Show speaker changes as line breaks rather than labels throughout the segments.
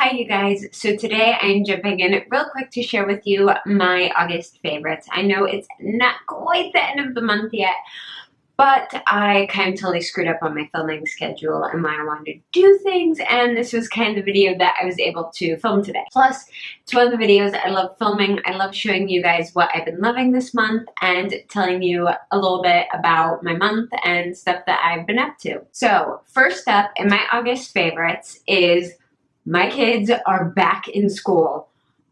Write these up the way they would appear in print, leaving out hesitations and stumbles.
Hi you guys, so today I'm jumping in real quick to share with you my August favorites. I know it's not quite the end of the month yet, but I kind of totally screwed up on my filming schedule and when I wanted to do things, and this was kind of the video that I was able to film today. Plus, it's one of the videos I love filming. I love showing you guys what I've been loving this month and telling you a little bit about my month and stuff that I've been up to. So, first up in my August favorites is my kids are back in school.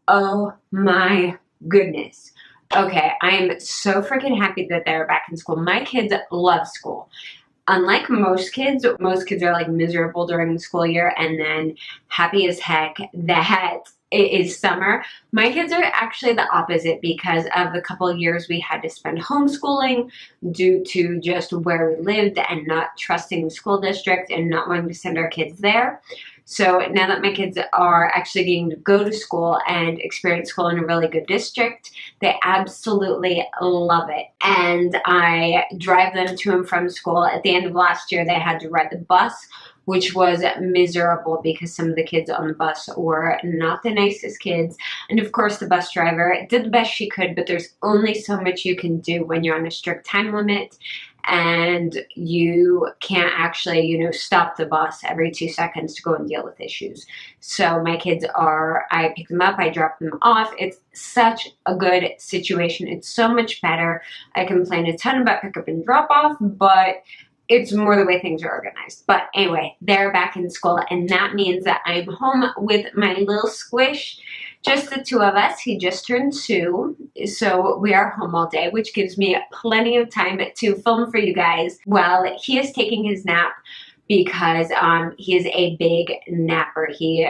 Oh my goodness. Okay, I am so freaking happy that they're back in school. My kids love school. Unlike most kids are like miserable during the school year and then happy as heck that it is summer. My kids are actually the opposite because of the couple of years we had to spend homeschooling due to just where we lived and not trusting the school district and not wanting to send our kids there. So now that my kids are actually getting to go to school and experience school in a really good district, they absolutely love it. And I drive them to and from school. At the end of last year, they had to ride the bus, which was miserable because some of the kids on the bus were not the nicest kids. And of course, the bus driver did the best she could, but there's only so much you can do when you're on a strict time limit and you can't actually, stop the bus every 2 seconds to go and deal with issues. So my kids I pick them up, I drop them off. It's such a good situation. It's so much better. I complain a ton about pick up and drop off, but it's more the way things are organized. But anyway, they're back in school, and that means that I'm home with my little squish. Just the two of us. He just turned 2, so we are home all day, which gives me plenty of time to film for you guys while he is taking his nap because he is a big napper. He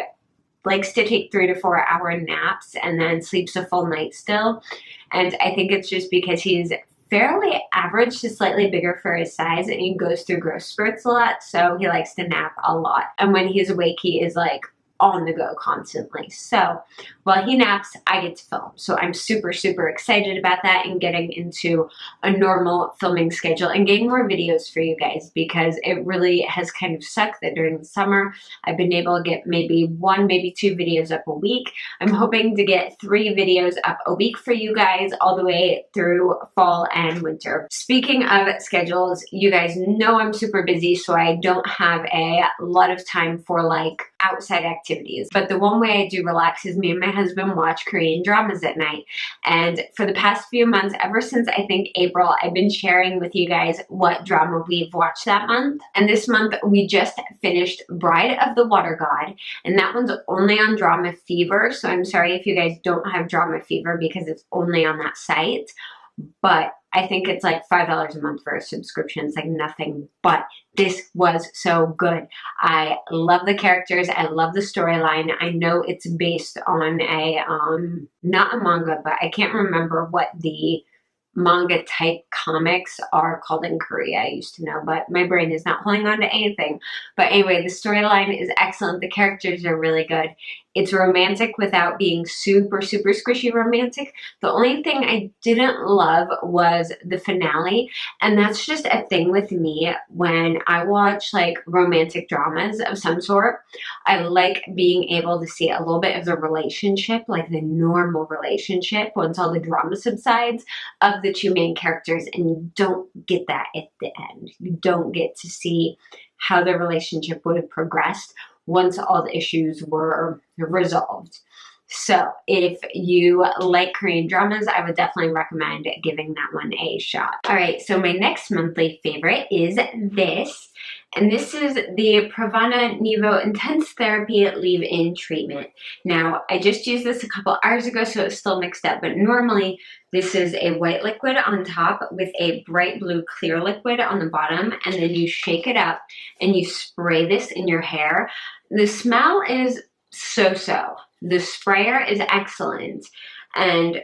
likes to take 3 to 4 hour naps and then sleeps a full night still. And I think it's just because he's fairly average to slightly bigger for his size, and he goes through growth spurts a lot, so he likes to nap a lot. And when he's awake, he is like on the go constantly. So while he naps, I get to film. So I'm super, super excited about that and getting into a normal filming schedule and getting more videos for you guys because it really has kind of sucked that during the summer I've been able to get maybe 1, maybe 2 videos up a week. I'm hoping to get 3 videos up a week for you guys all the way through fall and winter. Speaking of schedules, you guys know I'm super busy, so I don't have a lot of time for like outside activities. But the one way I do relax is me and my husband watch Korean dramas at night. And for the past few months, ever since I think April, I've been sharing with you guys what drama we've watched that month. And this month we just finished Bride of the Water God, and that one's only on Drama Fever. So I'm sorry if you guys don't have Drama Fever because it's only on that site. But I think it's like $5 a month for a subscription. It's like nothing, but this was so good. I love the characters. I love the storyline. I know it's based on not a manga, but I can't remember what the manga type comics are called in Korea. I used to know, but my brain is not holding on to anything. But anyway, the storyline is excellent. The characters are really good. It's romantic without being super, super squishy romantic. The only thing I didn't love was the finale, and that's just a thing with me when I watch like romantic dramas of some sort. I like being able to see a little bit of the relationship, like the normal relationship once all the drama subsides of the 2 main characters, and you don't get that at the end. You don't get to see how the relationship would have progressed once all the issues were resolved. So if you like Korean dramas, I would definitely recommend giving that one a shot. All right, so my next monthly favorite is this. And this is the Pravana Nevo Intense Therapy Leave-In Treatment. Now, I just used this a couple hours ago, so it's still mixed up. But normally, this is a white liquid on top with a bright blue clear liquid on the bottom. And then you shake it up and you spray this in your hair. The smell is so-so. The sprayer is excellent. And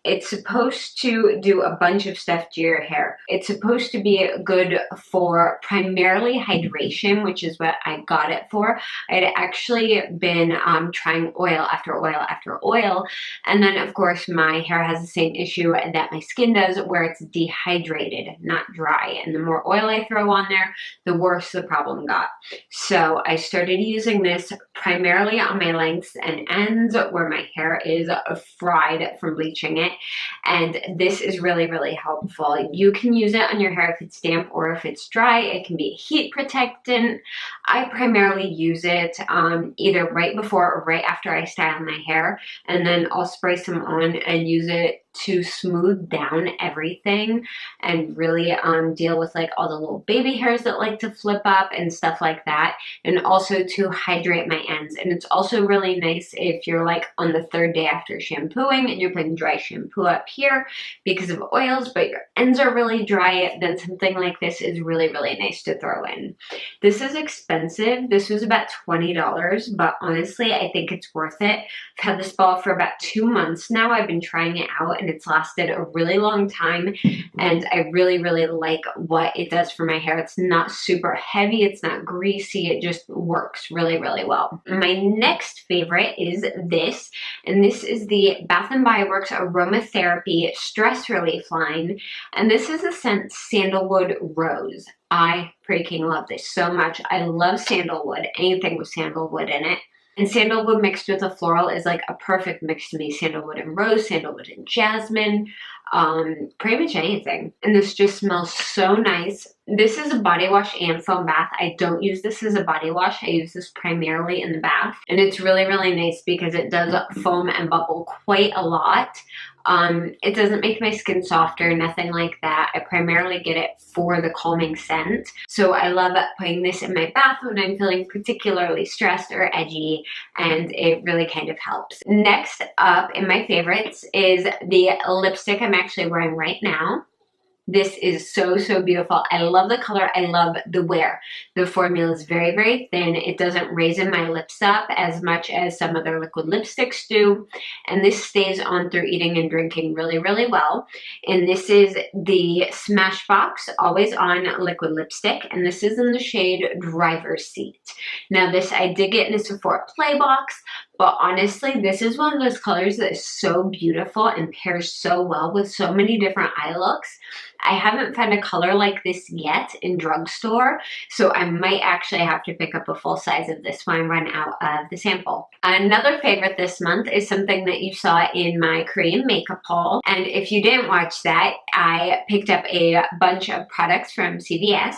It's supposed to do a bunch of stuff to your hair. It's supposed to be good for primarily hydration, which is what I got it for. I'd actually been trying oil after oil after oil, and then of course my hair has the same issue that my skin does, where it's dehydrated, not dry. And the more oil I throw on there, the worse the problem got. So I started using this primarily on my lengths and ends where my hair is fried from bleaching it. And this is really, really helpful. You can use it on your hair if it's damp or if it's dry. It can be a heat protectant. I primarily use it either right before or right after I style my hair, and then I'll spray some on and use it to smooth down everything and really deal with like all the little baby hairs that like to flip up and stuff like that, and also to hydrate my ends. And it's also really nice if you're like on the third day after shampooing and you're putting dry shampoo up here because of oils, but your ends are really dry, then something like this is really, really nice to throw in. This is expensive. This was about $20, but honestly, I think it's worth it. I've had this ball for about 2 months now. I've been trying it out and it's lasted a really long time, and I really, really like what it does for my hair. It's not super heavy, it's not greasy, it just works really, really well. My next favorite is this, and this is the Bath & Body Works Aromatherapy Stress Relief line, and this is the scent Sandalwood Rose. I freaking love this so much. I love sandalwood, anything with sandalwood in it. And sandalwood mixed with a floral is like a perfect mix to me. Sandalwood and rose, sandalwood and jasmine, pretty much anything. And this just smells so nice. This is a body wash and foam bath. I don't use this as a body wash. I use this primarily in the bath. And it's really, really nice because it does foam and bubble quite a lot. It doesn't make my skin softer, nothing like that. I primarily get it for the calming scent. So I love putting this in my bath when I'm feeling particularly stressed or edgy, and it really kind of helps. Next up in my favorites is the lipstick I'm actually wearing right now. This is so, so beautiful. I love the color. I love the wear. The formula is very, very thin. It doesn't raise in my lips up as much as some other liquid lipsticks do. And this stays on through eating and drinking really, really well. And this is the Smashbox Always On Liquid Lipstick. And this is in the shade Driver's Seat. Now this I did get in a Sephora Play box. But honestly, this is one of those colors that is so beautiful and pairs so well with so many different eye looks. I haven't found a color like this yet in drugstore, so I might actually have to pick up a full size of this when I run out of the sample. Another favorite this month is something that you saw in my Korean makeup haul. And if you didn't watch that, I picked up a bunch of products from CVS,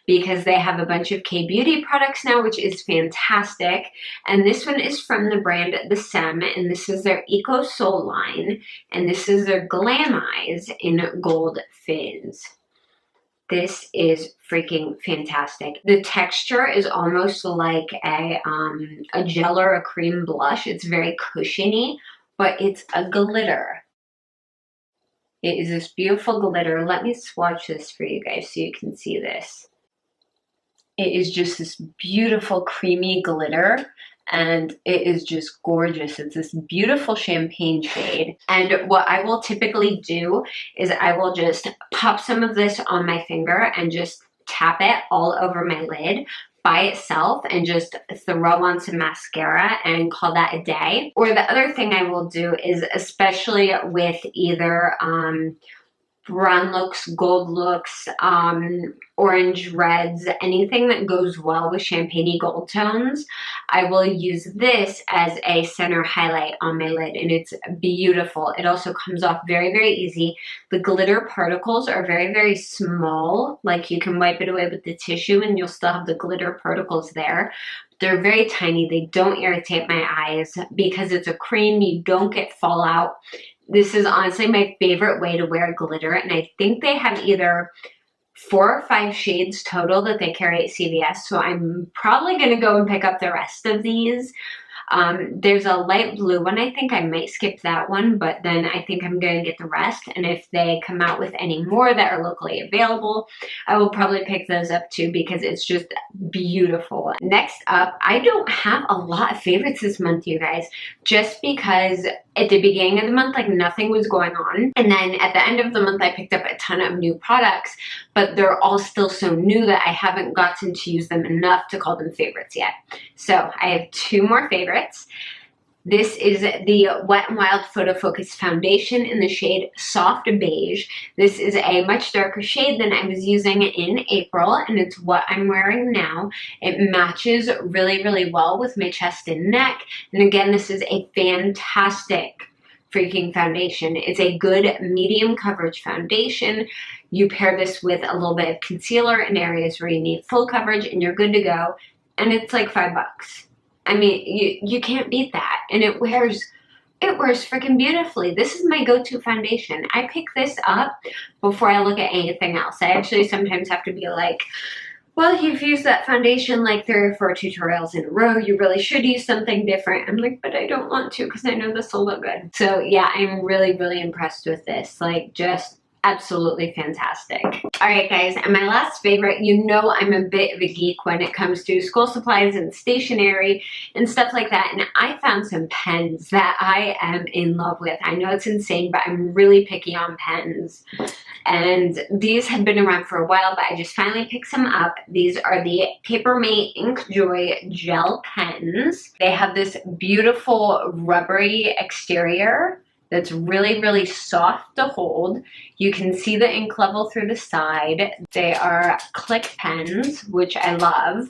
because they have a bunch of K-beauty products now, which is fantastic. And this one is from the brand The Sem, and this is their Eco Soul line, and this is their Glam Eyes in Gold Fizz. This is freaking fantastic. The texture is almost like a gel or a cream blush. It's very cushiony, but it's a glitter. It is this beautiful glitter. Let me swatch this for you guys so you can see this. It is just this beautiful creamy glitter, and it is just gorgeous. It's this beautiful champagne shade. And what I will typically do is I will just pop some of this on my finger and just tap it all over my lid by itself and just throw on some mascara and call that a day. Or the other thing I will do is, especially with either brown looks, gold looks, orange reds, anything that goes well with champagne-y gold tones, I will use this as a center highlight on my lid, and it's beautiful. It also comes off very, very easy. The glitter particles are very, very small. Like, you can wipe it away with the tissue and you'll still have the glitter particles there. They're very tiny. They don't irritate my eyes. Because it's a cream, you don't get fallout. This is honestly my favorite way to wear glitter, and I think they have either 4 or 5 shades total that they carry at CVS, so I'm probably going to go and pick up the rest of these. There's a light blue one. I think I might skip that one, but then I think I'm going to get the rest. And if they come out with any more that are locally available, I will probably pick those up too because it's just beautiful. Next up, I don't have a lot of favorites this month, you guys, just because at the beginning of the month, like nothing was going on. And then at the end of the month, I picked up a ton of new products, but they're all still so new that I haven't gotten to use them enough to call them favorites yet. So I have two more favorites. This is the Wet n Wild Photo Focus Foundation in the shade Soft Beige. This is a much darker shade than I was using in April, and it's what I'm wearing now. It matches really, really well with my chest and neck. And again, this is a fantastic freaking foundation. It's a good medium coverage foundation. You pair this with a little bit of concealer in areas where you need full coverage and you're good to go. And it's like $5. I mean, you can't beat that. And it wears freaking beautifully. This is my go-to foundation. I pick this up before I look at anything else. I actually sometimes have to be like, well, you've used that foundation like 3 or 4 tutorials in a row. You really should use something different. I'm like, but I don't want to because I know this will look good. So yeah, I'm really, really impressed with this. Like, just absolutely fantastic. All right, guys, and my last favorite, you know I'm a bit of a geek when it comes to school supplies and stationery and stuff like that, and I found some pens that I am in love with. I know it's insane, but I'm really picky on pens. And these had been around for a while, but I just finally picked some up. These are the Papermate Ink Joy gel pens. They have this beautiful rubbery exterior that's really, really soft to hold. You can see the ink level through the side. They are click pens, which I love.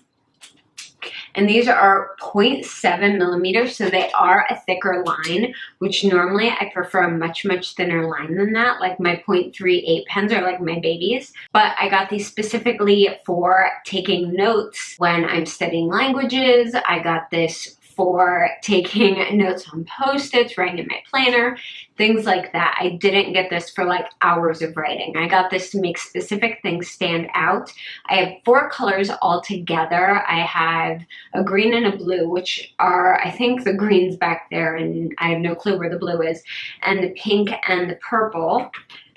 And these are 0.7 millimeters, so they are a thicker line, which normally I prefer a much, much thinner line than that. Like my 0.38 pens are like my babies. But I got these specifically for taking notes when I'm studying languages. I got this for taking notes on Post-its, writing in my planner, things like that. I didn't get this for like hours of writing. I got this to make specific things stand out. I have 4 colors all together. I have a green and a blue, which are, I think the green's back there and I have no clue where the blue is, and the pink and the purple.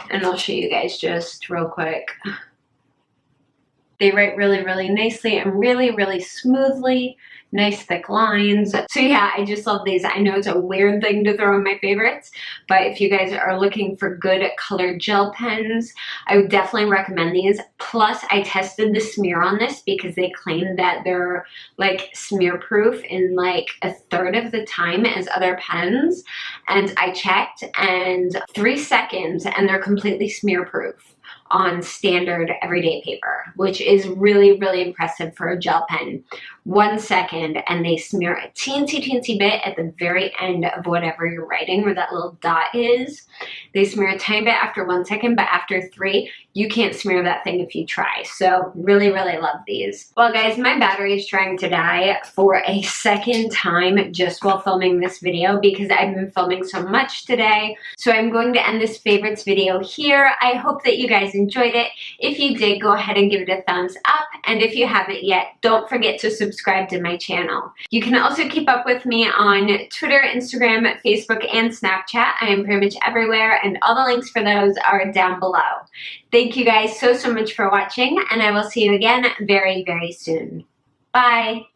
And I'll show you guys just real quick. They write really, really nicely and really, really smoothly. Nice thick lines. So yeah, I just love these. I know it's a weird thing to throw in my favorites, but if you guys are looking for good colored gel pens, I would definitely recommend these. Plus, I tested the smear on this because they claim that they're like smear proof in like 1/3 of the time as other pens. And I checked, and 3 seconds and they're completely smear proof on standard everyday paper, which is really, really impressive for a gel pen. 1 second and they smear a teensy, teensy bit at the very end of whatever you're writing, where that little dot is. They smear a tiny bit after 1 second, but after 3, you can't smear that thing if you try. So really, really love these. Well, guys, my battery is trying to die for a second time just while filming this video because I've been filming so much today. So I'm going to end this favorites video here. I hope that you guys enjoyed it. If you did, go ahead and give it a thumbs up. And if you haven't yet, don't forget to subscribe to my channel. You can also keep up with me on Twitter, Instagram, Facebook, and Snapchat. I am pretty much everywhere, and all the links for those are down below. Thank you guys so, so much for watching, and I will see you again very, very soon. Bye!